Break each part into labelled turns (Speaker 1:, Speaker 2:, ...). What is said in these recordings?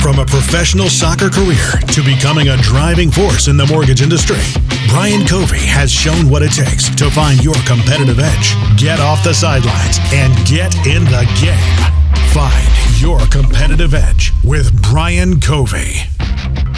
Speaker 1: From a professional soccer career to becoming a driving force in the mortgage industry, Brian Covey has shown what it takes to find your competitive edge. Get off the sidelines and get in the game. Find your competitive edge with Brian Covey.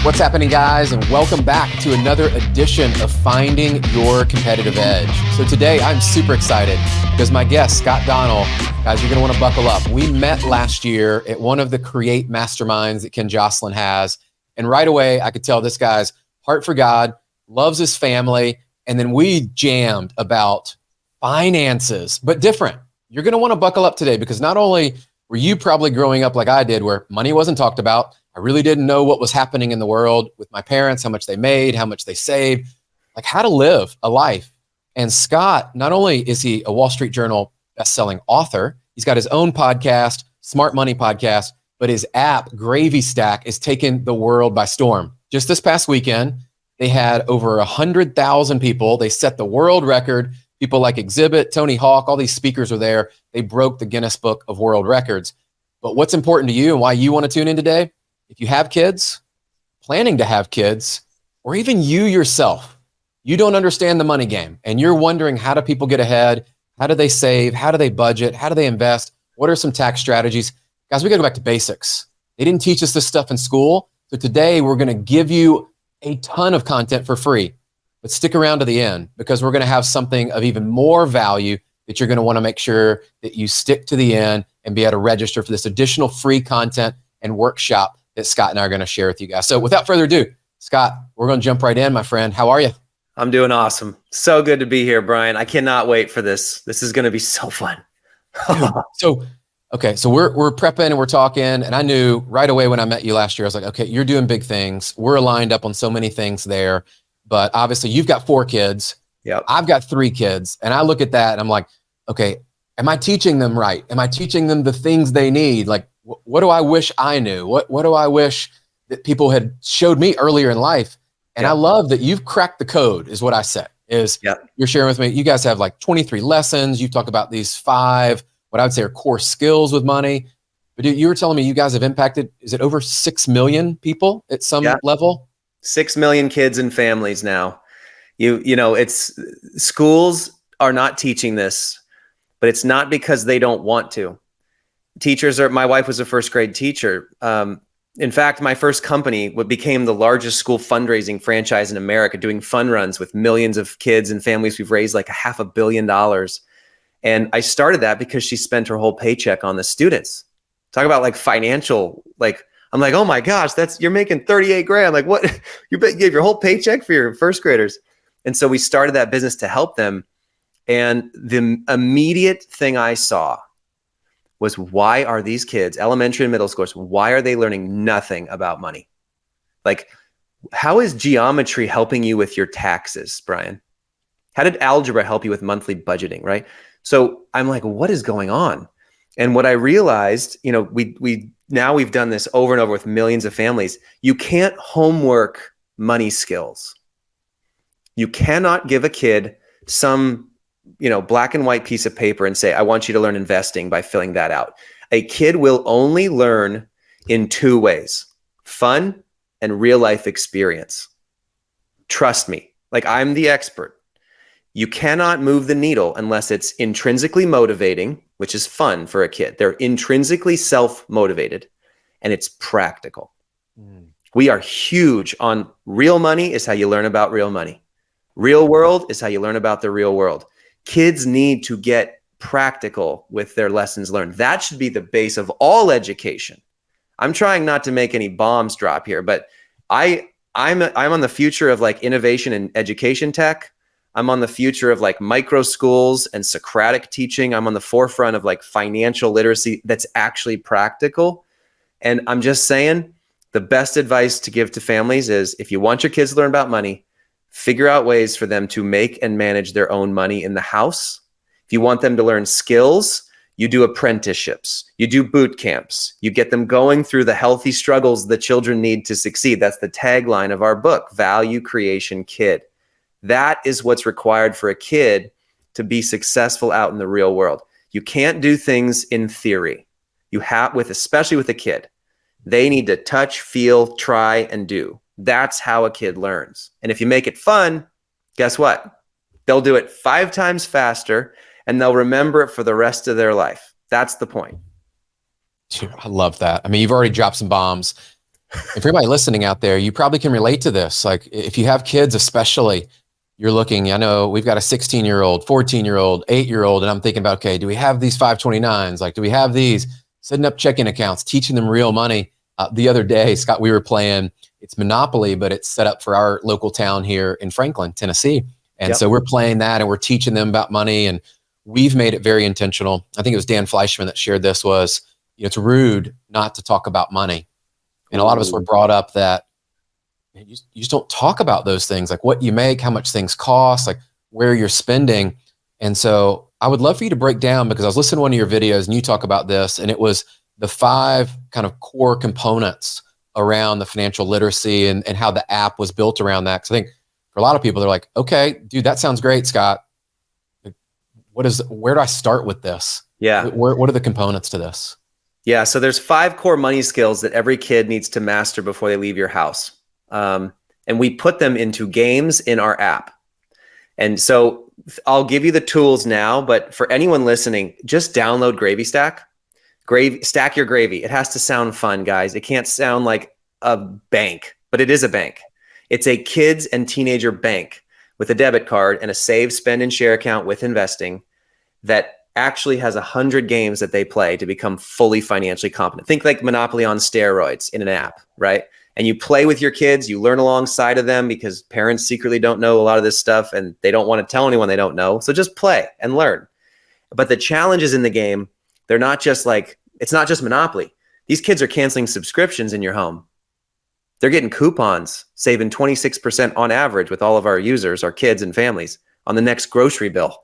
Speaker 2: What's happening, guys, and welcome back to another edition of Finding Your Competitive Edge. So today I'm super excited because my guest, Scott Donnell, guys, you're going to want to buckle up. We met last year at one of the Create Masterminds that Ken Jocelyn has. And right away, I could tell this guy's heart for God, loves his family. And then we jammed about finances, but different. You're going to want to buckle up today because not only were you probably growing up like I did, where money wasn't talked about, I really didn't know what was happening in the world with my parents, how much they made, how much they saved, like how to live a life. And Scott, not only is he a Wall Street Journal best-selling author, he's got his own podcast, Smart Money Podcast, but his app, GravyStack, is taking the world by storm. Just this past weekend, they had over 100,000 people. They set the world record. People like Exhibit, Tony Hawk, all these speakers are there. They broke the Guinness Book of World Records. But what's important to you and why you want to tune in today? If you have kids, planning to have kids, or even you yourself, you don't understand the money game and you're wondering, how do people get ahead? How do they save? How do they budget? How do they invest? What are some tax strategies? Guys, we got to go back to basics. They didn't teach us this stuff in school. So today we're going to give you a ton of content for free, but stick around to the end because we're going to have something of even more value that you're going to want to make sure that you stick to the end and be able to register for this additional free content and workshop that Scott and I are going to share with you guys. So without further ado, Scott, we're going to jump right in, my friend. How are you?
Speaker 3: I'm doing awesome. So good to be here, Brian. I cannot wait for this. This is going to be so fun.
Speaker 2: So we're prepping and we're talking, and I knew right away when I met you last year, I was like, okay, you're doing big things. We're aligned up on so many things there, but obviously you've got 4 kids.
Speaker 3: Yep.
Speaker 2: I've got 3 kids, and I look at that and I'm like, okay, am I teaching them right? Am I teaching them the things they need? Like, what do I wish I knew? What do I wish that people had showed me earlier in life? And I love that you've cracked the code, is what I said, is you're sharing with me. You guys have like 23 lessons. You talk about these 5, what I would say are core skills with money. But dude, you were telling me you guys have impacted, is it over 6 million people at some level?
Speaker 3: 6 million kids and families now. You know, it's schools are not teaching this, but it's not because they don't want to. My wife was a first grade teacher. In fact, my first company became the largest school fundraising franchise in America, doing fun runs with millions of kids and families. We've raised like $500 million. And I started that because she spent her whole paycheck on the students. Talk about like financial, like, I'm like, oh my gosh, you're making 38 grand. Like what? You gave your whole paycheck for your first graders. And so we started that business to help them. And the immediate thing I saw was, why are these kids, elementary and middle schoolers, why are they learning nothing about money? Like, how is geometry helping you with your taxes, Brian? How did algebra help you with monthly budgeting, right? So I'm like, what is going on? And what I realized, you know, we've done this over and over with millions of families. You can't homework money skills. You cannot give a kid some black and white piece of paper and say, I want you to learn investing by filling that out. A kid will only learn in 2 ways: fun and real life experience. Trust me, like I'm the expert. You cannot move the needle unless it's intrinsically motivating, which is fun for a kid. They're intrinsically self-motivated, and it's practical. We are huge on real money is how you learn about real money. Real world is how you learn about the real world. Kids need to get practical with their lessons learned. That should be the base of all education. I'm trying not to make any bombs drop here, but I'm on the future of like innovation and education tech. I'm on the future of like micro schools and Socratic teaching. I'm on the forefront of like financial literacy that's actually practical. And I'm just saying, the best advice to give to families is, if you want your kids to learn about money, figure out ways for them to make and manage their own money in the house. If you want them to learn skills, you do apprenticeships, you do boot camps, you get them going through the healthy struggles the children need to succeed. That's the tagline of our book, Value Creation Kid. That is what's required for a kid to be successful out in the real world. You can't do things in theory. You have, especially with a kid. They need to touch, feel, try, and do. That's how a kid learns. And if you make it fun, guess what? They'll do it 5 times faster and they'll remember it for the rest of their life. That's the point.
Speaker 2: Dude, I love that. I mean, you've already dropped some bombs. And for everybody listening out there, you probably can relate to this. Like if you have kids, especially, you're looking, I know we've got a 16-year-old, 14-year-old, 8-year-old, and I'm thinking about, okay, do we have these 529s? Like, do we have these? Setting up checking accounts, teaching them real money. The other day, Scott, we were playing, it's Monopoly, but it's set up for our local town here in Franklin, Tennessee. And so we're playing that and we're teaching them about money, and we've made it very intentional. I think it was Dan Fleischman that shared this was, it's rude not to talk about money. And a lot of us were brought up that you just don't talk about those things, like what you make, how much things cost, like where you're spending. And so I would love for you to break down, because I was listening to one of your videos and you talk about this, and it was the 5 kind of core components around the financial literacy and how the app was built around that. Because I think for a lot of people, they're like, okay, dude, that sounds great, Scott. Where do I start with this?
Speaker 3: Yeah.
Speaker 2: What are the components to this?
Speaker 3: Yeah. So there's 5 core money skills that every kid needs to master before they leave your house. And we put them into games in our app. And so I'll give you the tools now, but for anyone listening, just download GravyStack. Stack your gravy. It has to sound fun, guys. It can't sound like a bank, but it is a bank. It's a kids and teenager bank with a debit card and a save, spend, and share account with investing that actually has 100 games that they play to become fully financially competent. Think like Monopoly on steroids in an app, right? And you play with your kids, you learn alongside of them, because parents secretly don't know a lot of this stuff and they don't want to tell anyone they don't know. So just play and learn. But the challenges in the game, they're not just like, it's not just Monopoly. These kids are canceling subscriptions in your home. They're getting coupons, saving 26% on average with all of our users, our kids and families, on the next grocery bill.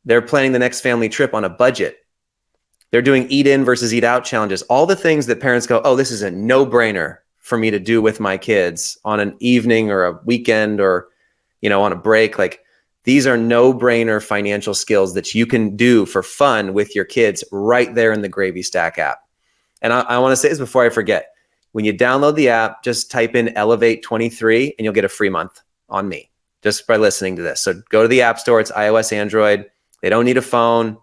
Speaker 3: They're planning the next family trip on a budget. They're doing eat in versus eat out challenges. All the things that parents go, oh, this is a no-brainer for me to do with my kids on an evening or a weekend or, on a break. Like, these are no-brainer financial skills that you can do for fun with your kids right there in the GravyStack app. And I want to say this before I forget. When you download the app, just type in Elevate23 and you'll get a free month on me just by listening to this. So go to the App Store. It's iOS, Android. They don't need a phone.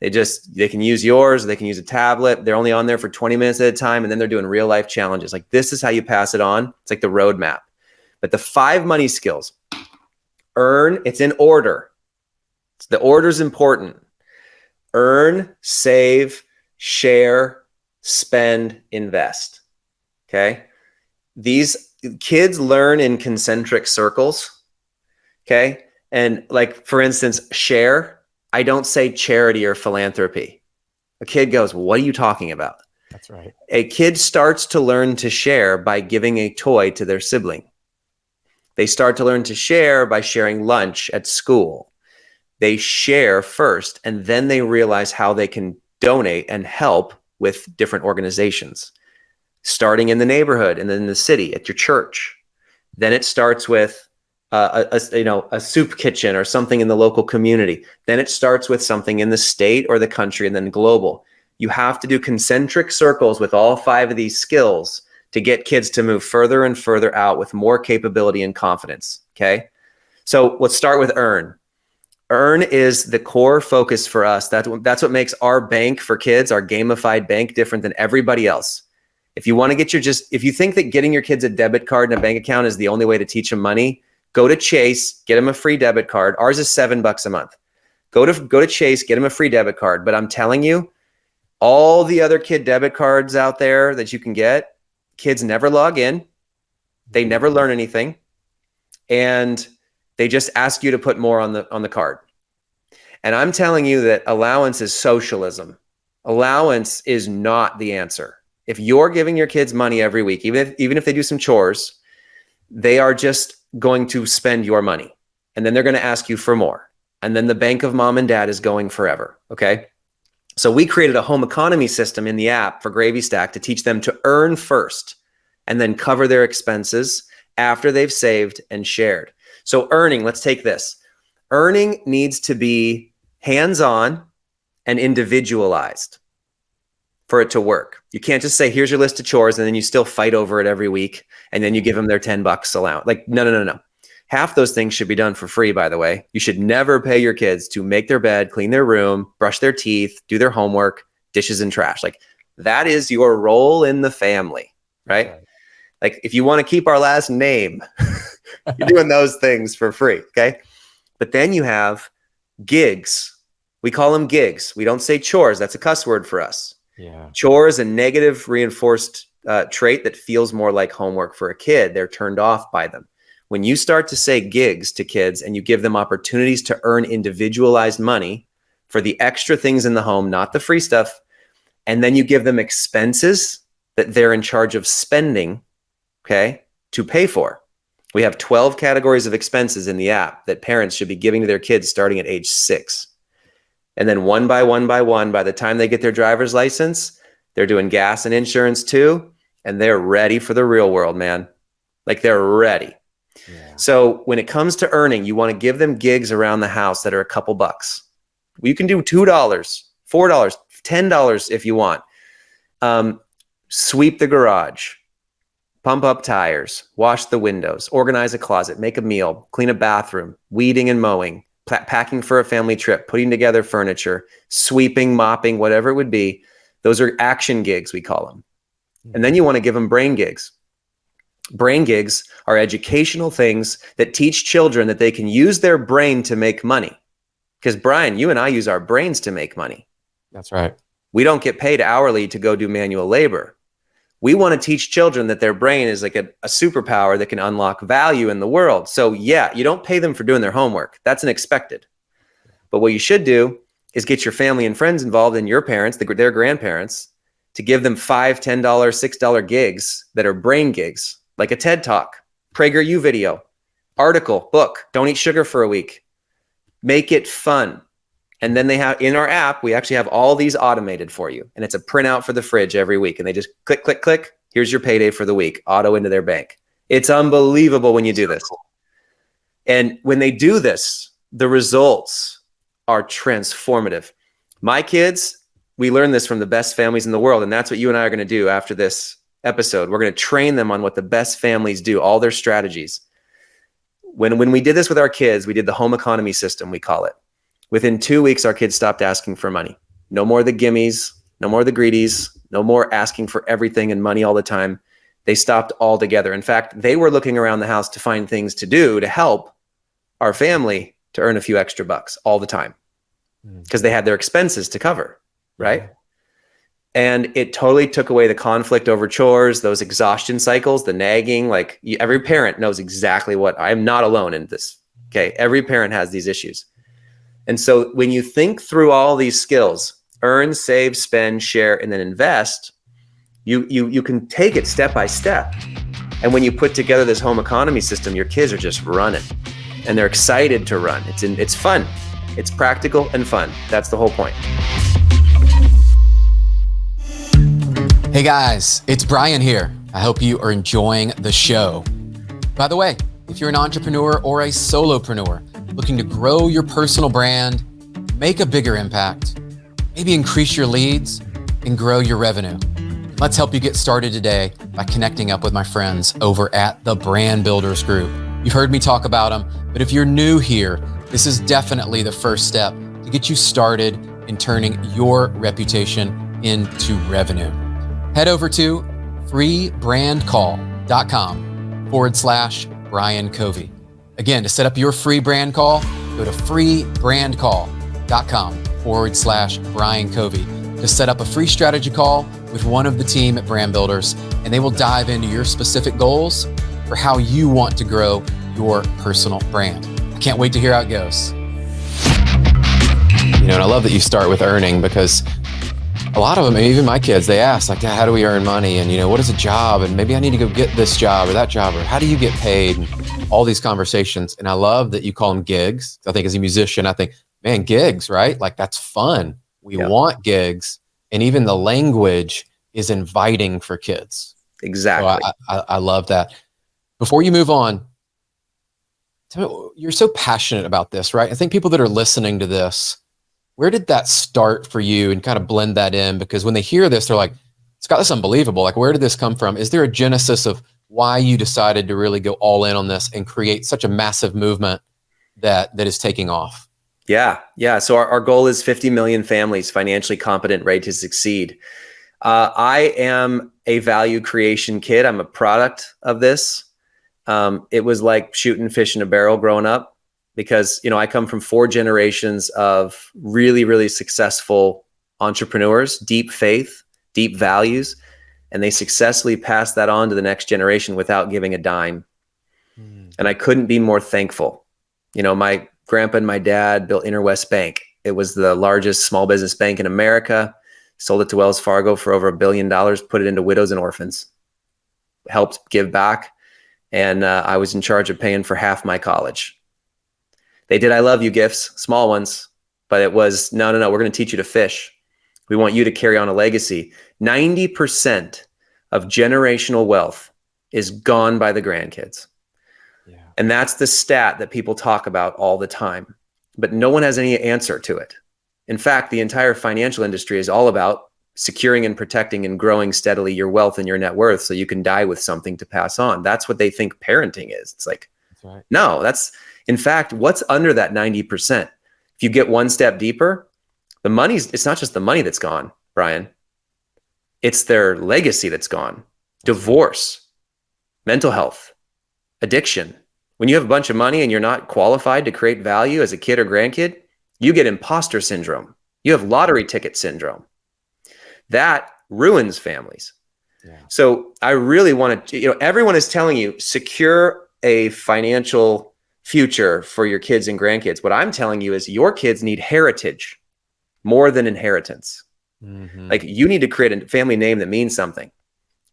Speaker 3: They can use yours. They can use a tablet. They're only on there for 20 minutes at a time. And then they're doing real life challenges. Like, this is how you pass it on. It's like the roadmap. But the 5 money skills: earn, it's in order. The order is important. Earn, save, share, spend, invest. Okay. These kids learn in concentric circles. Okay. And like, for instance, share, I don't say charity or philanthropy. A kid goes, what are you talking about?
Speaker 2: That's right.
Speaker 3: A kid starts to learn to share by giving a toy to their sibling. They start to learn to share by sharing lunch at school. They share first, and then they realize how they can donate and help with different organizations, starting in the neighborhood and then in the city, at your church. Then it starts with a soup kitchen or something in the local community. Then it starts with something in the state or the country, and then global. You have to do concentric circles with all 5 of these skills to get kids to move further and further out with more capability and confidence. Okay. So let's start with earn. Earn is the core focus for us. That's what makes our bank for kids, our gamified bank, different than everybody else. If you want to if you think that getting your kids a debit card and a bank account is the only way to teach them money, go to Chase, get them a free debit card. Ours is $7 a month. Go to Chase, get them a free debit card. But I'm telling you, all the other kid debit cards out there that you can get, kids never log in. They never learn anything. And they just ask you to put more on the card. And I'm telling you that allowance is socialism. Allowance is not the answer. If you're giving your kids money every week, even if they do some chores, they are just going to spend your money. And then they're going to ask you for more. And then the bank of mom and dad is going forever. Okay. So we created a home economy system in the app for GravyStack to teach them to earn first and then cover their expenses after they've saved and shared. So earning, let's take this. Earning needs to be hands-on and individualized. for it to work. You can't just say, here's your list of chores, and then you still fight over it every week, and then you give them their $10 allowance. Like, no. Half those things should be done for free, by the way. You should never pay your kids to make their bed, clean their room, brush their teeth, do their homework, dishes and trash. Like, that is your role in the family, right? Like, if you want to keep our last name, you're doing those things for free, okay? But then you have gigs. We call them gigs. We don't say chores. That's a cuss word for us.
Speaker 2: Yeah.
Speaker 3: Chore is a negative reinforced trait that feels more like homework for a kid. They're turned off by them. When you start to say gigs to kids and you give them opportunities to earn individualized money for the extra things in the home, not the free stuff, and then you give them expenses that they're in charge of spending, okay, to pay for. We have 12 categories of expenses in the app that parents should be giving to their kids starting at age 6. And then one by one, by the time they get their driver's license, they're doing gas and insurance too. And they're ready for the real world, man. Like, they're ready. Yeah. So when it comes to earning, you want to give them gigs around the house that are a couple bucks. You can do $2, $4, $10 if you want. Sweep the garage, pump up tires, wash the windows, organize a closet, make a meal, clean a bathroom, weeding and mowing, packing for a family trip, putting together furniture, sweeping, mopping, whatever it would be. Those are action gigs, we call them. And then you want to give them brain gigs. Brain gigs are educational things that teach children that they can use their brain to make money. Because Brian, you and I use our brains to make money.
Speaker 2: That's right.
Speaker 3: We don't get paid hourly to go do manual labor. We want to teach children that their brain is like a superpower that can unlock value in the world. So yeah, you don't pay them for doing their homework. That's an expected. But what you should do is get your family and friends involved, and your parents, their grandparents, to give them $5, $10, $6 gigs that are brain gigs, like a TED Talk, PragerU video, article, book, don't eat sugar for a week. Make it fun. And then they have, in our app, we actually have all these automated for you. And it's a printout for the fridge every week. And they just click, click, click. Here's your payday for the week, auto into their bank. It's unbelievable when you do this. And when they do this, the results are transformative. My kids, we learned this from the best families in the world. And that's what you and I are going to do after this episode. We're going to train them on what the best families do, all their strategies. When we did this with our kids, we did the home economy system, we call it. Within 2 weeks, our kids stopped asking for money. No more the gimmies, no more the greedies, no more asking for everything and money all the time. They stopped altogether. In fact, they were looking around the house to find things to do to help our family to earn a few extra bucks all the time because they had their expenses to cover, right? And it totally took away the conflict over chores, those exhaustion cycles, the nagging. Like, every parent knows exactly what, I'm not alone in this, okay? Every parent has these issues. And so when you think through all these skills, earn, save, spend, share, and then invest, you can take it step by step. And when you put together this home economy system, your kids are just running and they're excited to run. It's fun. It's practical and fun. That's the whole point.
Speaker 2: Hey guys, it's Brian here. I hope you are enjoying the show. By the way, if you're an entrepreneur or a solopreneur looking to grow your personal brand, make a bigger impact, maybe increase your leads and grow your revenue, let's help you get started today by connecting up with my friends over at the Brand Builders Group. You've heard me talk about them, but if you're new here, this is definitely the first step to get you started in turning your reputation into revenue. Head over to freebrandcall.com/Brian Covey. Again, to set up your free brand call, go to freebrandcall.com/Brian Covey to set up a free strategy call with one of the team at Brand Builders, and they will dive into your specific goals for how you want to grow your personal brand. I can't wait to hear how it goes. And I love that you start with earning, because a lot of them, even my kids, they ask, like, how do we earn money? And, what is a job? And maybe I need to go get this job or that job, or how do you get paid? And all these conversations. And I love that you call them gigs. I think as a musician, I think, man, gigs, right? Like, that's fun. We want gigs. And even the language is inviting for kids.
Speaker 3: Exactly.
Speaker 2: So I love that. Before you move on, tell me, you're so passionate about this, right? I think people that are listening to this, where did that start for you, and kind of blend that in? Because when they hear this, they're like, Scott, this is unbelievable. Like, where did this come from? Is there a genesis of why you decided to really go all in on this and create such a massive movement that is taking off?
Speaker 3: Yeah. So our goal is 50 million families financially competent, ready to succeed. I am a value creation kid. I'm a product of this. It was like shooting fish in a barrel growing up, because, I come from 4 generations of really, really successful entrepreneurs, deep faith, deep values, and they successfully passed that on to the next generation without giving a dime. And I couldn't be more thankful. My grandpa and my dad built Interwest Bank. It was the largest small business bank in America. Sold it to Wells Fargo for over $1 billion, put it into widows and orphans, helped give back. And I was in charge of paying for half my college. They did I love you gifts, small ones, but it was, no, we're going to teach you to fish. We want you to carry on a legacy. 90% of generational wealth is gone by the grandkids. Yeah. And that's the stat that people talk about all the time, but no one has any answer to it. In fact, the entire financial industry is all about securing and protecting and growing steadily your wealth and your net worth so you can die with something to pass on. That's what they think parenting is. It's like, that's right. No, in fact, what's under that 90%? If you get one step deeper, it's not just the money that's gone, Brian. It's their legacy that's gone. Divorce, mental health, addiction. When you have a bunch of money and you're not qualified to create value as a kid or grandkid, you get imposter syndrome. You have lottery ticket syndrome. That ruins families. Yeah. So I really want to, everyone is telling you, secure a financial future for your kids and grandkids. What I'm telling you is your kids need heritage more than inheritance. Mm-hmm. Like, you need to create a family name that means something.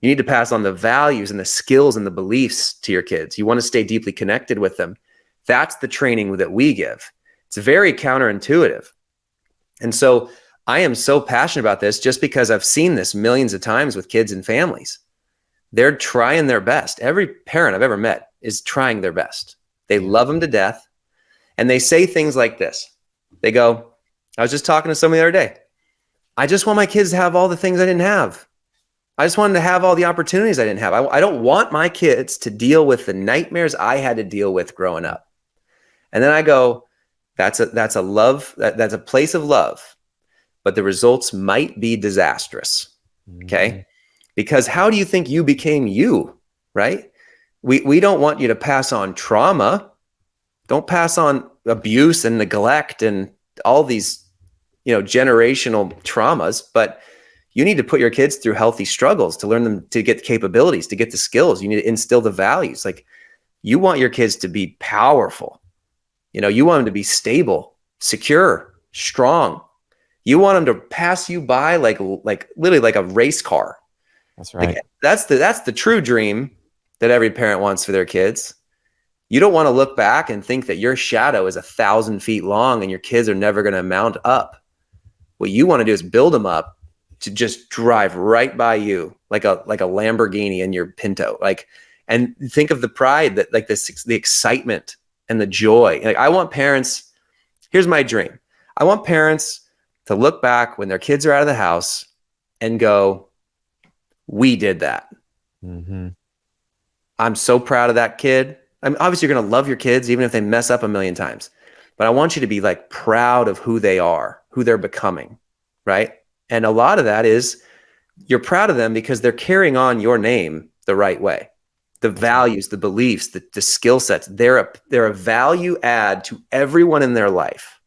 Speaker 3: You need to pass on the values and the skills and the beliefs to your kids. You want to stay deeply connected with them. That's the training that we give. It's very counterintuitive. And so I am so passionate about this just because I've seen this millions of times with kids and families. They're trying their best. Every parent I've ever met is trying their best. They love them to death. And they say things like this. They go, I was just talking to somebody the other day. I just want my kids to have all the things I didn't have. I just wanted to have all the opportunities I didn't have. I don't want my kids to deal with the nightmares I had to deal with growing up. And then I go, that's a place of love, but the results might be disastrous. Okay. Mm-hmm. Because how do you think you became you? Right. We don't want you to pass on trauma. Don't pass on abuse and neglect and all these, generational traumas, but you need to put your kids through healthy struggles to learn them, to get the capabilities, to get the skills. You need to instill the values. Like, you want your kids to be powerful. You want them to be stable, secure, strong. You want them to pass you by like literally like a race car.
Speaker 2: That's right.
Speaker 3: Like, that's the true dream that every parent wants for their kids. You don't want to look back and think that your shadow is 1,000 feet long and your kids are never going to mount up. What you want to do is build them up to just drive right by you like a Lamborghini in your Pinto. And think of the pride, that the excitement and the joy. Like, I want parents, here's my dream. I want parents to look back when their kids are out of the house and go, we did that. Mm-hmm. I'm so proud of that kid. Obviously you're going to love your kids, even if they mess up a million times, but I want you to be like proud of who they are, who they're becoming. Right. And a lot of that is you're proud of them because they're carrying on your name the right way. The values, the beliefs, the skill sets, they're a value add to everyone in their life,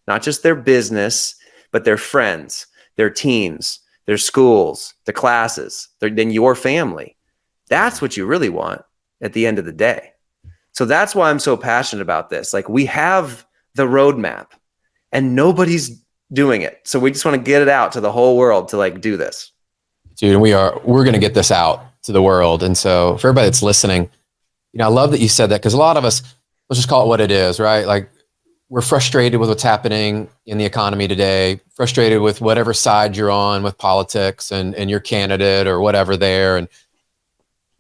Speaker 3: not just their business, but their friends, their teams, their schools, the classes, then your family. That's what you really want at the end of the day. So that's why I'm so passionate about this. Like, we have the roadmap and nobody's doing it. So we just want to get it out to the whole world to do this.
Speaker 2: Dude, and we're going to get this out to the world. And so for everybody that's listening, I love that you said that, because a lot of us, let's just call it what it is, right? Like, we're frustrated with what's happening in the economy today, frustrated with whatever side you're on with politics and your candidate or whatever there. And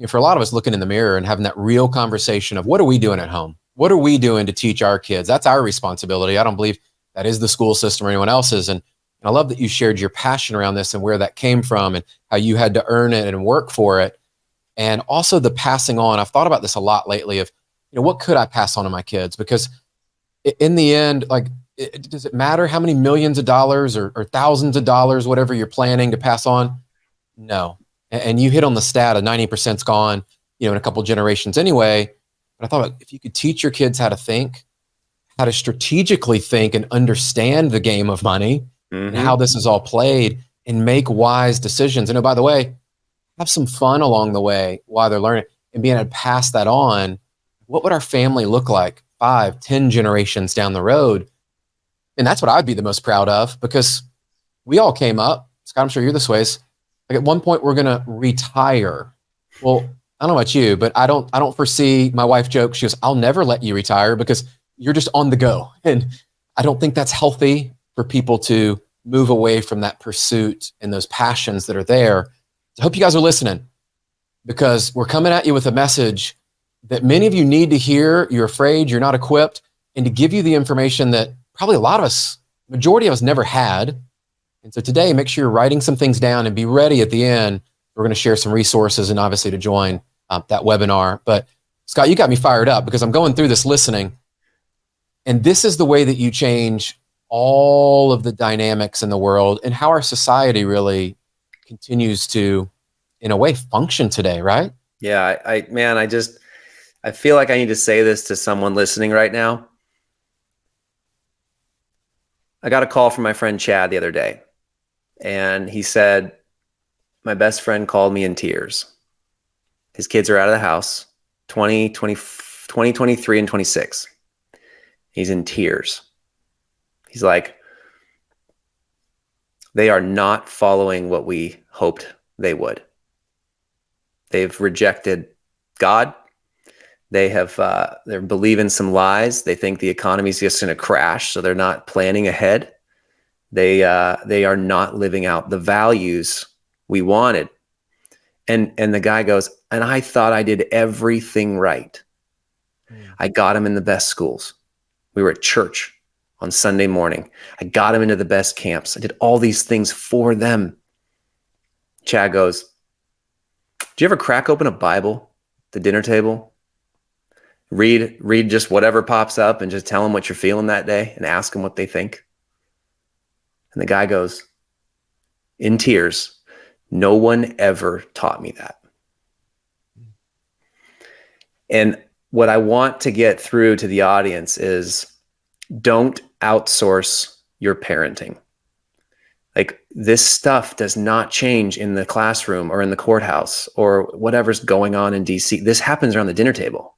Speaker 2: for a lot of us, looking in the mirror and having that real conversation of, what are we doing at home? What are we doing to teach our kids? That's our responsibility. I don't believe that is the school system or anyone else's. And I love that you shared your passion around this and where that came from and how you had to earn it and work for it. And also the passing on. I've thought about this a lot lately of, what could I pass on to my kids? Because in the end, like, does it matter how many millions of dollars or thousands of dollars, whatever you're planning to pass on? No. And you hit on the stat of 90%'s gone, in a couple generations anyway. But I thought, if you could teach your kids how to think, how to strategically think and understand the game of money and how this is all played and make wise decisions. And by the way, have some fun along the way while they're learning and being able to pass that on. What would our family look like 5, 10 generations down the road? And that's what I'd be the most proud of, because we all came up, Scott, I'm sure you're this way, like at one point we're going to retire. Well, I don't know about you, but I don't foresee, my wife jokes, she goes, I'll never let you retire because you're just on the go. And I don't think that's healthy for people to move away from that pursuit and those passions that are there. So I hope you guys are listening, because we're coming at you with a message that many of you need to hear. You're afraid, you're not equipped, and to give you the information that probably a lot of us, majority of us, never had. And so today, make sure you're writing some things down and be ready at the end. We're going to share some resources and obviously to join that webinar. But Scott, you got me fired up because I'm going through this listening. And this is the way that you change all of the dynamics in the world and how our society really continues to, in a way, function today, right?
Speaker 3: Yeah, I feel like I need to say this to someone listening right now. I got a call from my friend Chad the other day, and he said, my best friend called me in tears. His kids are out of the house, 23 and 26. He's in tears. He's like, they are not following what we hoped they would. They've rejected God. They're believing some lies. They think the economy is just going to crash, so they're not planning ahead. They are not living out the values we wanted. And the guy goes, and I thought I did everything right. I got him in the best schools. We were at church on Sunday morning. I got him into the best camps. I did all these things for them. Chad goes, do you ever crack open a Bible at the dinner table? Read just whatever pops up and just tell them what you're feeling that day and ask them what they think. And the guy goes, in tears, no one ever taught me that. And what I want to get through to the audience is, don't outsource your parenting. Like, this stuff does not change in the classroom or in the courthouse or whatever's going on in DC. This happens around the dinner table.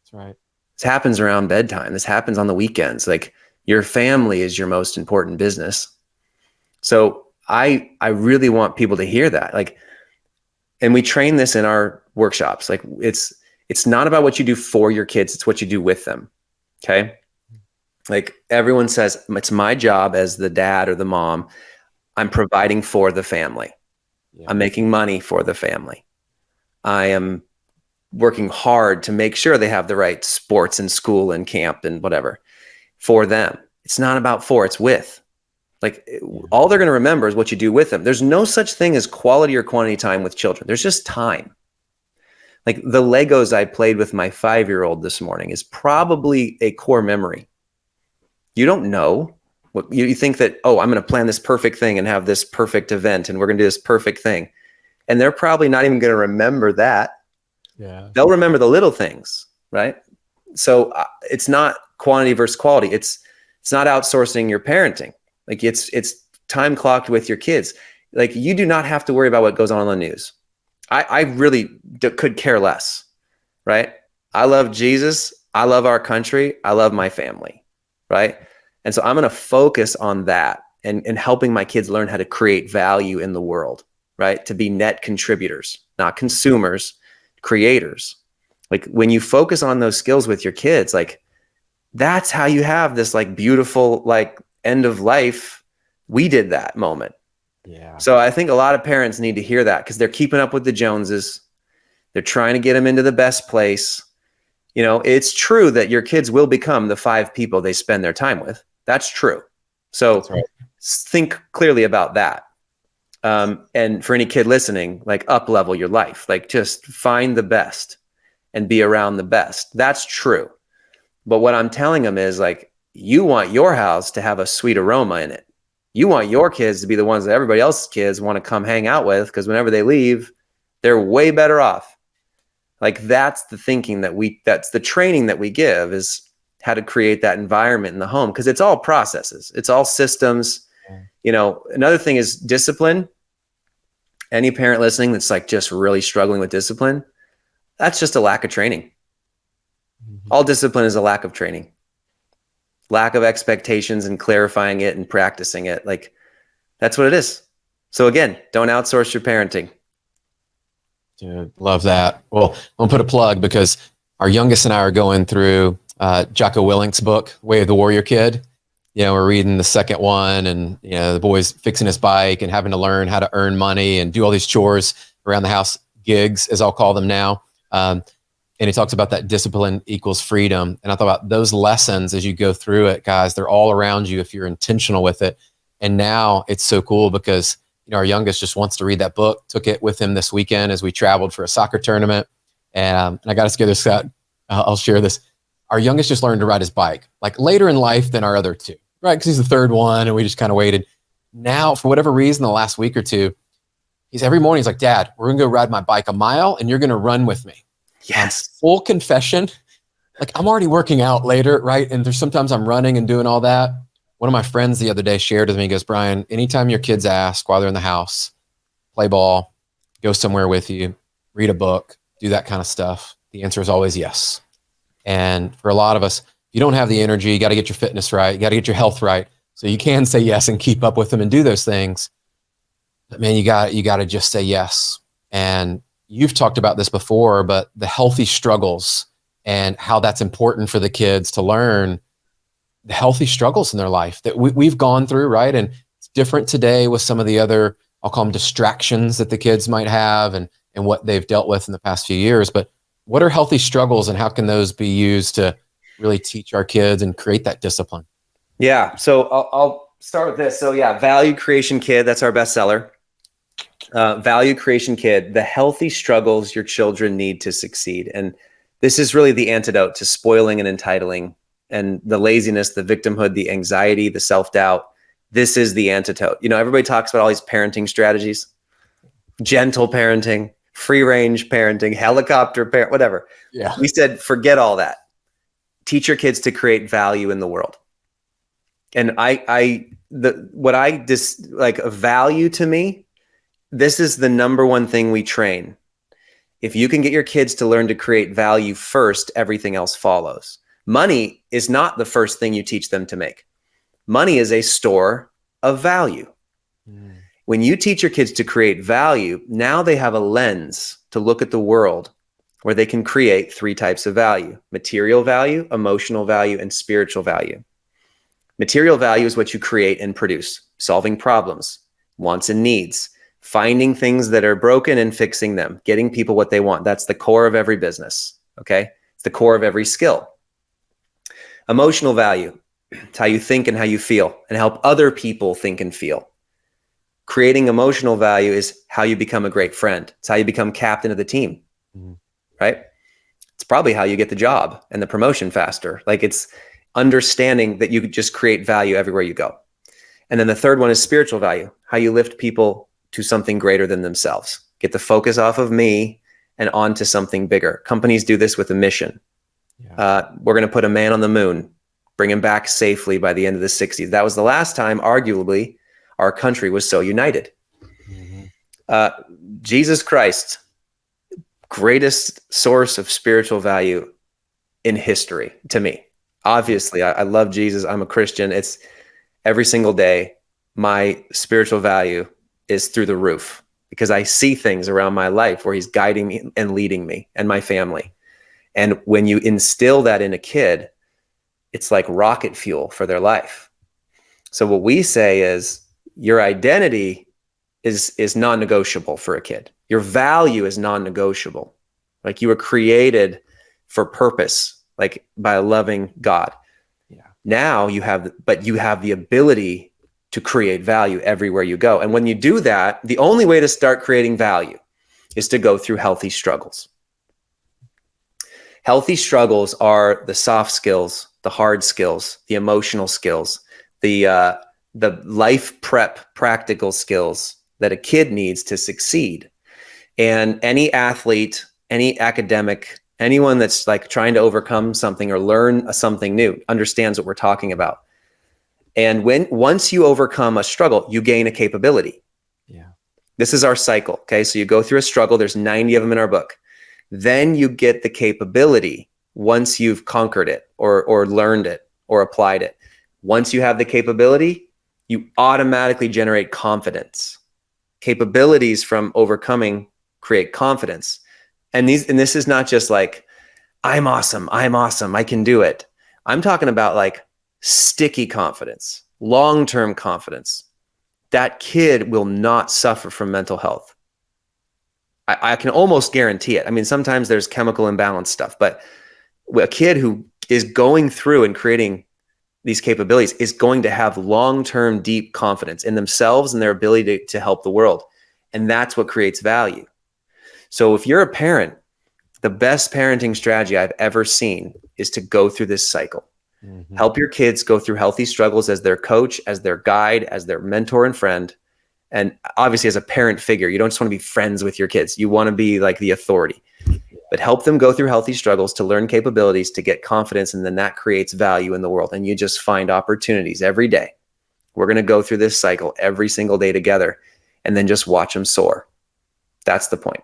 Speaker 2: That's right.
Speaker 3: This happens around bedtime. This happens on the weekends. Like, your family is your most important business. So I really want people to hear that. Like, and we train this in our workshops. Like, it's not about what you do for your kids. It's what you do with them. Okay. Like, everyone says, it's my job as the dad or the mom. I'm providing for the family. Yeah. I'm making money for the family. I am working hard to make sure they have the right sports and school and camp and whatever for them. It's not about for, it's with. Like, all they're going to remember is what you do with them. There's no such thing as quality or quantity time with children. There's just time. Like, the Legos I played with my 5-year-old this morning is probably a core memory. You don't know. You think that, oh, I'm going to plan this perfect thing and have this perfect event and we're going to do this perfect thing. And they're probably not even going to remember that. Yeah. They'll remember the little things, right? So it's not quantity versus quality. It's not outsourcing your parenting. Like, it's time clocked with your kids. Like, you do not have to worry about what goes on the news. I really could care less, right? I love Jesus. I love our country. I love my family, right? And so I'm going to focus on that and helping my kids learn how to create value in the world, right? To be net contributors, not consumers, creators. Like, when you focus on those skills with your kids, like, that's how you have this like beautiful, like, end of life. We did that moment. Yeah. So I think a lot of parents need to hear that, because they're keeping up with the Joneses. They're trying to get them into the best place. You know, it's true that your kids will become the 5 people they spend their time with. That's true. So
Speaker 2: That's right.
Speaker 3: think clearly about that. And for any kid listening, like up level your life, like just find the best and be around the best. That's true. But what I'm telling them is like, you want your house to have a sweet aroma in it. You want your kids to be the ones that everybody else's kids want to come hang out with, because whenever they leave, they're way better off. Like that's the thinking that's the training that we give, is how to create that environment in the home, because it's all processes. It's all systems. Another thing is discipline. Any parent listening that's like just really struggling with discipline, that's just a lack of training. All discipline is a lack of training, lack of expectations and clarifying it and practicing it. Like that's what it is. So again, don't outsource your parenting.
Speaker 2: Dude, love that. Well, I'm gonna put a plug because our youngest and I are going through Jocko Willink's book, Way of the Warrior Kid. We're reading the second one, and the boy's fixing his bike and having to learn how to earn money and do all these chores around the house, gigs, as I'll call them now. And he talks about that discipline equals freedom. And I thought about those lessons as you go through it, guys. They're all around you if you're intentional with it. And now it's so cool because our youngest just wants to read that book. Took it with him this weekend as we traveled for a soccer tournament. And I got us together, Scott. I'll share this. Our youngest just learned to ride his bike, like later in life than our other two, right? Because he's the third one, and we just kind of waited. Now, for whatever reason, the last week or two, every morning he's like, Dad, we're going to go ride my bike a mile, and you're going to run with me.
Speaker 3: Yes.
Speaker 2: Full confession. Like I'm already working out later, right? And there's sometimes I'm running and doing all that. One of my friends the other day shared with me, he goes, Brian, anytime your kids ask while they're in the house, play ball, go somewhere with you, read a book, do that kind of stuff, the answer is always yes. And for a lot of us, you don't have the energy, you got to get your fitness right, you got to get your health right. So you can say yes and keep up with them and do those things. But man, you got to just say yes. And you've talked about this before, but the healthy struggles and how that's important for the kids to learn the healthy struggles in their life that we've gone through, right? And it's different today with some of the other, I'll call them distractions that the kids might have and what they've dealt with in the past few years. But what are healthy struggles and how can those be used to really teach our kids and create that discipline?
Speaker 3: Yeah. So I'll start with this. So yeah, Value Creation Kid, that's our bestseller. Value Creation Kid, the healthy struggles your children need to succeed. And this is really the antidote to spoiling and entitling and the laziness, the victimhood, the anxiety, the self-doubt. This is the antidote. Everybody talks about all these parenting strategies, gentle parenting, free range parenting, helicopter parent, whatever.
Speaker 2: Yeah.
Speaker 3: We said, forget all that. Teach your kids to create value in the world. And value to me, this is the number one thing we train. If you can get your kids to learn to create value first, everything else follows. Money is not the first thing you teach them to make. Money is a store of value. When you teach your kids to create value, now they have a lens to look at the world where they can create three types of value: material value, emotional value, and spiritual value. Material value is what you create and produce, solving problems, wants and needs, finding things that are broken and fixing them, getting people what they want. That's the core of every business, okay? It's the core of every skill. Emotional value, it's how you think and how you feel and help other people think and feel. Creating emotional value is how you become a great friend. It's how you become captain of the team, right? It's probably how you get the job and the promotion faster. Like it's understanding that you could just create value everywhere you go. And then the third one is spiritual value, how you lift people to something greater than themselves. Get the focus off of me and onto something bigger. Companies do this with a mission. Yeah. We're going to put a man on the moon, bring him back safely by the end of the 60s. That was the last time, arguably, our country was so united. Jesus Christ, greatest source of spiritual value in history to me. Obviously, I love Jesus. I'm a Christian. It's every single day, my spiritual value is through the roof because I see things around my life where he's guiding me and leading me and my family. And when you instill that in a kid, it's like rocket fuel for their life. So what we say is your identity is non-negotiable for a kid. Your value is non-negotiable. Like you were created for purpose, like by a loving God.
Speaker 2: Yeah.
Speaker 3: Now you have the ability to create value everywhere you go. And when you do that, the only way to start creating value is to go through healthy struggles. Healthy struggles are the soft skills, the hard skills, the emotional skills, the life prep practical skills that a kid needs to succeed. And any athlete, any academic, anyone that's like trying to overcome something or learn something new understands what we're talking about. And once you overcome a struggle, you gain a capability.
Speaker 2: Yeah.
Speaker 3: This is our cycle. Okay. So you go through a struggle. There's 90 of them in our book. Then you get the capability once you've conquered it or learned it or applied it. Once you have the capability, you automatically generate confidence. Capabilities from overcoming create confidence. And this is not just like, I'm awesome, I can do it. I'm talking about like sticky confidence, long-term confidence. That kid will not suffer from mental health. I can almost guarantee it. I mean, sometimes there's chemical imbalance stuff, but a kid who is going through and creating these capabilities is going to have long-term deep confidence in themselves and their ability to help the world. And that's what creates value. So if you're a parent, the best parenting strategy I've ever seen is to go through this cycle. Mm-hmm. Help your kids go through healthy struggles as their coach, as their guide, as their mentor and friend. And obviously as a parent figure, you don't just want to be friends with your kids. You want to be like the authority, but help them go through healthy struggles to learn capabilities, to get confidence. And then that creates value in the world. And you just find opportunities every day. We're going to go through this cycle every single day together and then just watch them soar. That's the point.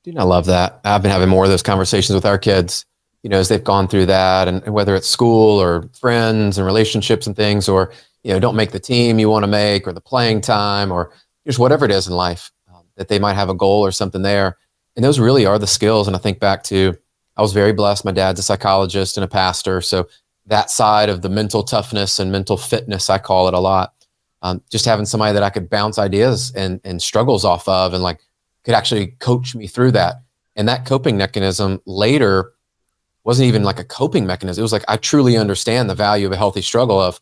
Speaker 2: Dude, I love that. I've been having more of those conversations with our kids, you know, as they've gone through that, and whether it's school or friends and relationships and things, or, you know, don't make the team you want to make, or the playing time, or just whatever it is in life, that they might have a goal or something there. And those really are the skills. And I think back to, I was very blessed. My dad's a psychologist and a pastor. So that side of the mental toughness and mental fitness, I call it a lot. Just having somebody that I could bounce ideas and struggles off of, and like could actually coach me through that. And that coping mechanism later wasn't even like a coping mechanism. It was like, I truly understand the value of a healthy struggle. Of,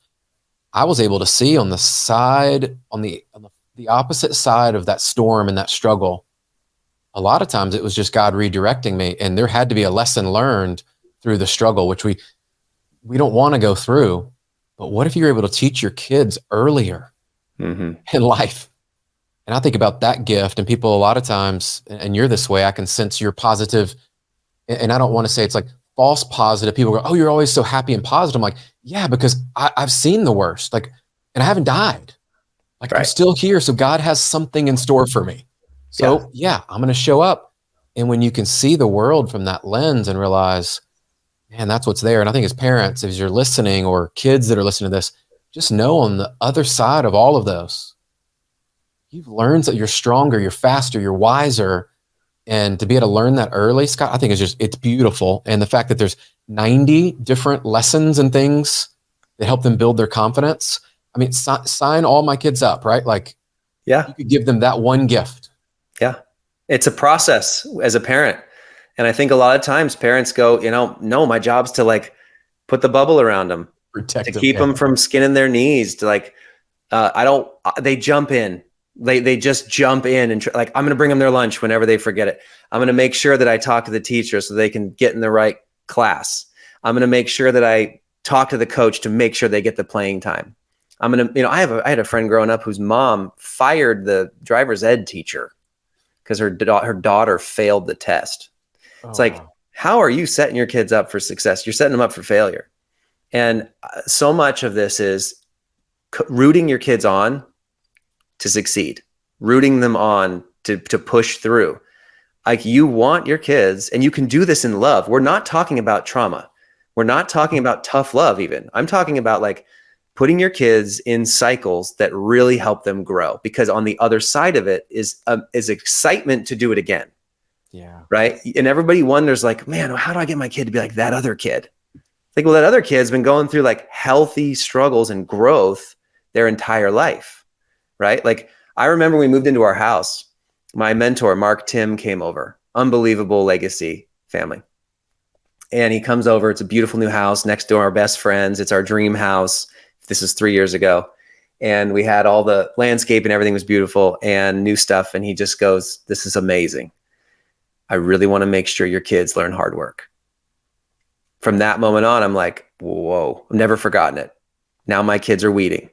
Speaker 2: I was able to see on the side, on the opposite side of that storm and that struggle, a lot of times it was just God redirecting me. And there had to be a lesson learned through the struggle, which we don't want to go through. But what if you're able to teach your kids earlier in life? And I think about that gift, and people a lot of times, and you're this way, I can sense you're positive. And I don't want to say it's like false positive. People go, oh, you're always so happy and positive. I'm like, yeah, because I've seen the worst, like, and I haven't died. Like, right. I'm still here. So God has something in store for me. So yeah, I'm going to show up. And when you can see the world from that lens and realize, man, that's what's there. And I think as parents, as you're listening, or kids that are listening to this, just know on the other side of all of those, you've learned that you're stronger, you're faster, you're wiser. And to be able to learn that early, Scott, I think it's beautiful. And the fact that there's 90 different lessons and things that help them build their confidence. I mean, sign all my kids up, right? Like, yeah, you could give them that one gift.
Speaker 3: Yeah. It's a process as a parent. And I think a lot of times parents go, no, my job's to like put the bubble around them,
Speaker 2: protect
Speaker 3: to
Speaker 2: them,
Speaker 3: keep them from skinning their knees, to like, they jump in. They just jump in and like, I'm going to bring them their lunch whenever they forget it. I'm going to make sure that I talk to the teacher so they can get in the right class. I'm going to make sure that I talk to the coach to make sure they get the playing time. I'm going to, I had a friend growing up whose mom fired the driver's ed teacher because her daughter failed the test. It's like, how are you setting your kids up for success? You're setting them up for failure. And so much of this is rooting your kids on to succeed, rooting them on to push through. Like, you want your kids, and you can do this in love. We're not talking about trauma. We're not talking about tough love even. I'm talking about like putting your kids in cycles that really help them grow, because on the other side of it is excitement to do it again.
Speaker 2: Yeah.
Speaker 3: Right. And everybody wonders like, man, how do I get my kid to be like that other kid? Like, well, that other kid's been going through like healthy struggles and growth their entire life. Right? Like, I remember we moved into our house, my mentor, Mark Tim, came over. Unbelievable legacy family. And he comes over. It's a beautiful new house next to our best friends. It's our dream house. This is 3 years ago. And we had all the landscape and everything was beautiful and new stuff. And he just goes, "This is amazing. I really want to make sure your kids learn hard work." From that moment on, I'm like, whoa, I've never forgotten it. Now my kids are weeding.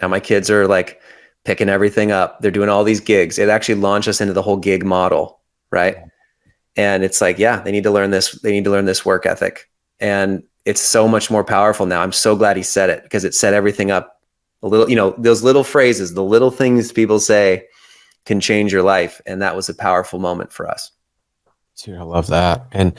Speaker 3: Now my kids are like picking everything up. They're doing all these gigs. It actually launched us into the whole gig model, right? And it's like, yeah, they need to learn this. They need to learn this work ethic. And it's so much more powerful now. I'm so glad he said it, because it set everything up a little, those little phrases, the little things people say can change your life. And that was a powerful moment for us.
Speaker 2: Dude, I love that. And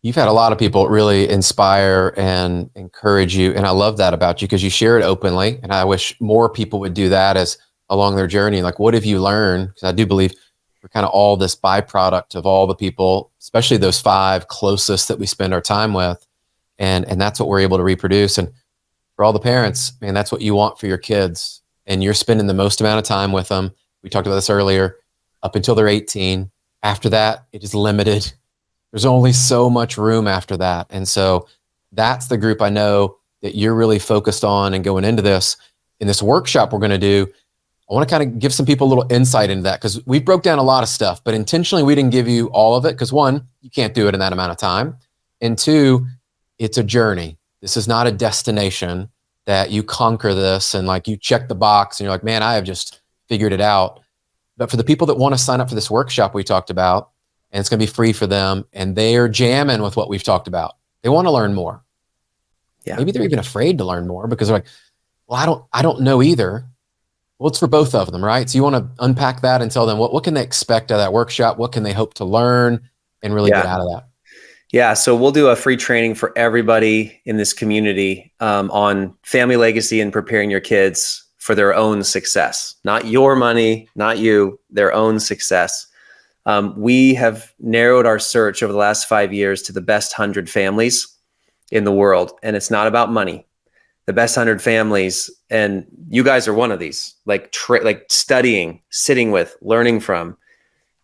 Speaker 2: you've had a lot of people really inspire and encourage you. And I love that about you, because you share it openly. And I wish more people would do that as along their journey. Like, what have you learned? Because I do believe we're kind of all this byproduct of all the people, especially those 5 closest that we spend our time with. And that's what we're able to reproduce. And for all the parents, man, that's what you want for your kids. And you're spending the most amount of time with them. We talked about this earlier, up until they're 18. After that, it is limited. There's only so much room after that. And so that's the group I know that you're really focused on. And going into this, in this workshop we're going to do, I want to kind of give some people a little insight into that, because we broke down a lot of stuff, but intentionally we didn't give you all of it, because 1, you can't do it in that amount of time. And 2, it's a journey. This is not a destination that you conquer this and like you check the box and you're like, man, I have just figured it out. But for the people that want to sign up for this workshop we talked about, and it's going to be free for them, and they are jamming with what we've talked about, they want to learn more. Yeah. Maybe they're even afraid to learn more because they're like, well, I don't know either. Well, it's for both of them, right? So you want to unpack that and tell them what can they expect out of that workshop? What can they hope to learn and really get out of that?
Speaker 3: Yeah. So we'll do a free training for everybody in this community on family legacy and preparing your kids for their own success, not your money, not you, their own success. We have narrowed our search over the last 5 years to the best 100 families in the world. And it's not about money. The best 100 families, and you guys are one of these, like studying, sitting with, learning from.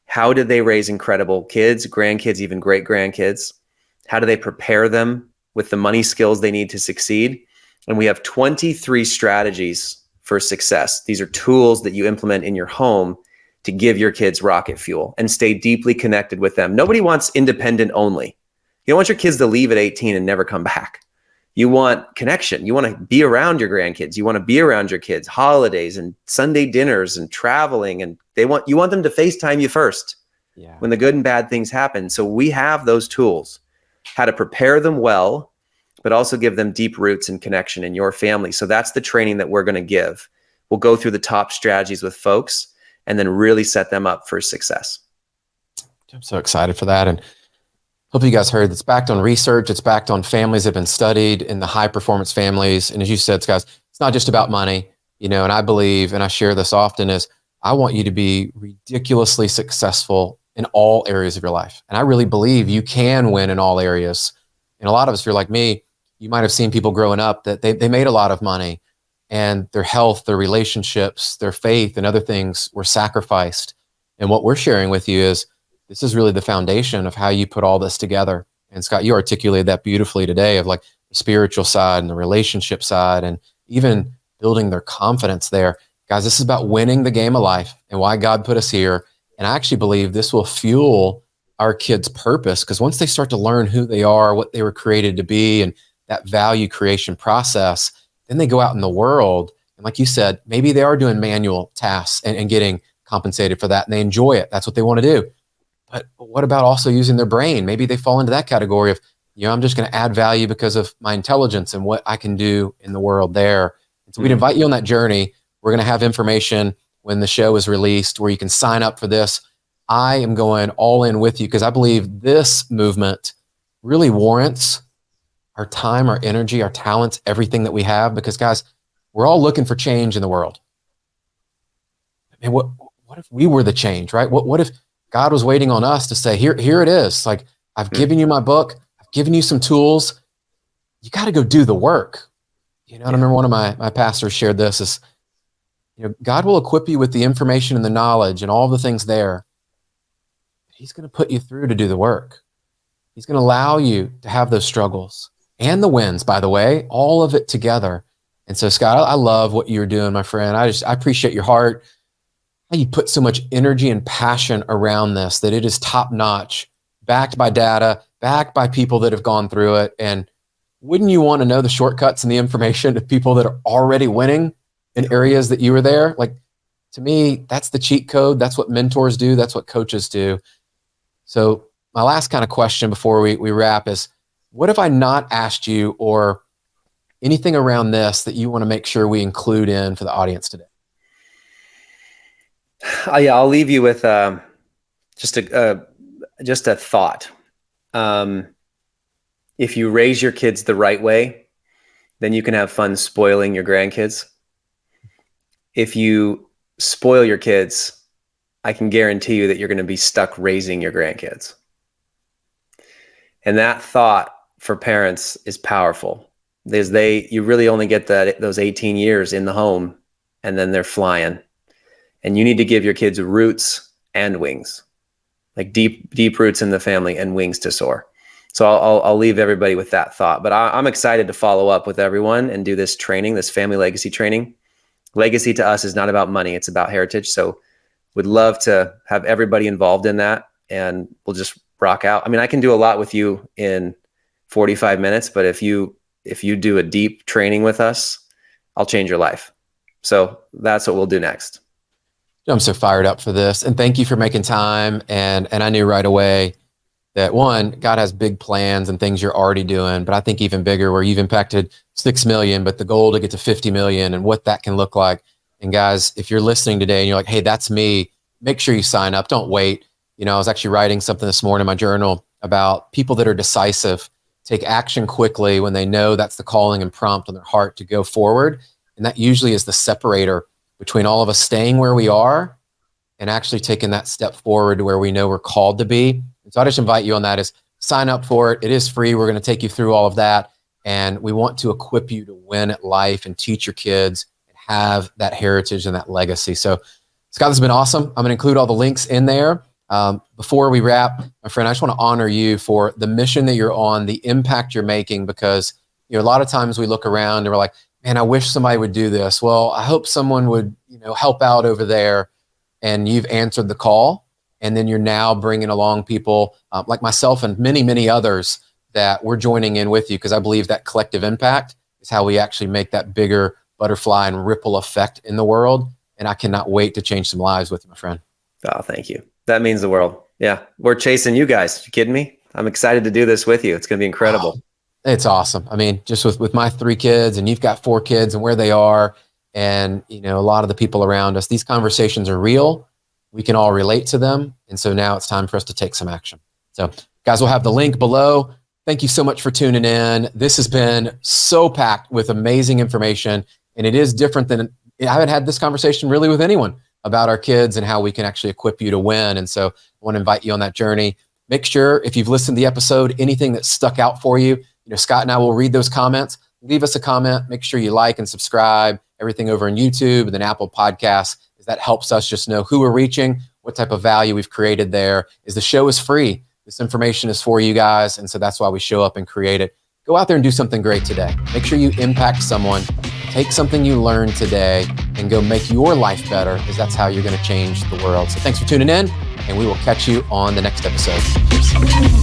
Speaker 3: How did they raise incredible kids, grandkids, even great grandkids? How do they prepare them with the money skills they need to succeed? And we have 23 strategies for success. These are tools that you implement in your home to give your kids rocket fuel and stay deeply connected with them. Nobody wants independent only. You don't want your kids to leave at 18 and never come back. You want connection. You want to be around your grandkids. You want to be around your kids, holidays and Sunday dinners and traveling. And you want them to FaceTime you first when the good and bad things happen. So we have those tools, how to prepare them well, but also give them deep roots and connection in your family. So that's the training that we're going to give. We'll go through the top strategies with folks and then really set them up for success.
Speaker 2: I'm so excited for that. And hope you guys heard, it's backed on research. It's backed on families that have been studied in the high performance families. And as you said, guys, it's not just about money, and I believe, and I share this often, is I want you to be ridiculously successful in all areas of your life. And I really believe you can win in all areas. And a lot of us, if you're like me, you might have seen people growing up that they made a lot of money, and their health, their relationships, their faith, and other things were sacrificed. And what we're sharing with you is, this is really the foundation of how you put all this together. And Scott, you articulated that beautifully today, of like the spiritual side and the relationship side, and even building their confidence there. Guys, this is about winning the game of life and why God put us here. And I actually believe this will fuel our kids' purpose, because once they start to learn who they are, what they were created to be, and that value creation process, then they go out in the world. And like you said, maybe they are doing manual tasks and getting compensated for that, and they enjoy it. That's what they want to do. But what about also using their brain? Maybe they fall into that category of, I'm just going to add value because of my intelligence and what I can do in the world there. And so we'd invite you on that journey. We're going to have information when the show is released where you can sign up for this. I am going all in with you, because I believe this movement really warrants our time, our energy, our talents, everything that we have. Because guys, we're all looking for change in the world. And what if we were the change, right? What if God was waiting on us to say, here it is. Like, I've given you my book. I've given you some tools. You got to go do the work. And I remember one of my pastors shared this is, God will equip you with the information and the knowledge and all the things there. He's going to put you through to do the work. He's going to allow you to have those struggles and the wins, by the way, all of it together. And so, Scott, I love what you're doing, my friend. I appreciate your heart. How you put so much energy and passion around this, that it is top notch, backed by data, backed by people that have gone through it. And wouldn't you want to know the shortcuts and the information of people that are already winning in areas that you were there? Like, to me, that's the cheat code. That's what mentors do. That's what coaches do. So my last kind of question before we wrap is, what have I not asked you, or anything around this that you want to make sure we include in for the audience today?
Speaker 3: Yeah, I'll leave you with just a thought. If you raise your kids the right way, then you can have fun spoiling your grandkids. If you spoil your kids, I can guarantee you that you're going to be stuck raising your grandkids. And that thought for parents is powerful, because you really only get those 18 years in the home, and then they're flying. And you need to give your kids roots and wings, like deep roots in the family and wings to soar. So I'll leave everybody with that thought. But I'm excited to follow up with everyone and do this training, this family legacy training. Legacy to us is not about money, it's about heritage. So would love to have everybody involved in that, and we'll just rock out. I mean, I can do a lot with you in 45 minutes, but if you do a deep training with us, I'll change your life. So that's what we'll do next.
Speaker 2: I'm so fired up for this, and thank you for making time. And I knew right away that, one, God has big plans and things you're already doing, but I think even bigger, where you've impacted 6 million, but the goal to get to 50 million and what that can look like. And guys, if you're listening today and you're like, hey, that's me, make sure you sign up. Don't wait. I was actually writing something this morning in my journal about people that are decisive, take action quickly when they know that's the calling and prompt on their heart to go forward. And that usually is the separator between all of us staying where we are and actually taking that step forward to where we know we're called to be. And so I just invite you on that, is sign up for it. It is free. We're going to take you through all of that. And we want to equip you to win at life and teach your kids and have that heritage and that legacy. So Scott, this has been awesome. I'm going to include all the links in there. Before we wrap, my friend, I just want to honor you for the mission that you're on, the impact you're making, because a lot of times we look around and we're like, man, I wish somebody would do this. Well, I hope someone would, help out over there. And you've answered the call. And then you're now bringing along people like myself and many, many others that we're joining in with you, because I believe that collective impact is how we actually make that bigger butterfly and ripple effect in the world. And I cannot wait to change some lives with you, my friend.
Speaker 3: Oh, thank you. That means the world. Yeah. We're chasing you guys. You kidding me? I'm excited to do this with you. It's going to be incredible.
Speaker 2: Oh, it's awesome. I mean, just with my 3 kids, and you've got 4 kids, and where they are, and, a lot of the people around us, these conversations are real. We can all relate to them. And so now it's time for us to take some action. So guys, we'll have the link below. Thank you so much for tuning in. This has been so packed with amazing information, and it is different than, I haven't had this conversation really with anyone about our kids and how we can actually equip you to win. And so I want to invite you on that journey. Make sure, if you've listened to the episode, anything that stuck out for you, Scott and I will read those comments. Leave us a comment. Make sure you like and subscribe. Everything over on YouTube and then Apple Podcasts, is that helps us just know who we're reaching, what type of value we've created there. Is the show is free. This information is for you guys. And so that's why we show up and create it. Go out there and do something great today. Make sure you impact someone. Take something you learned today and go make your life better, because that's how you're going to change the world. So thanks for tuning in, and we will catch you on the next episode. Cheers.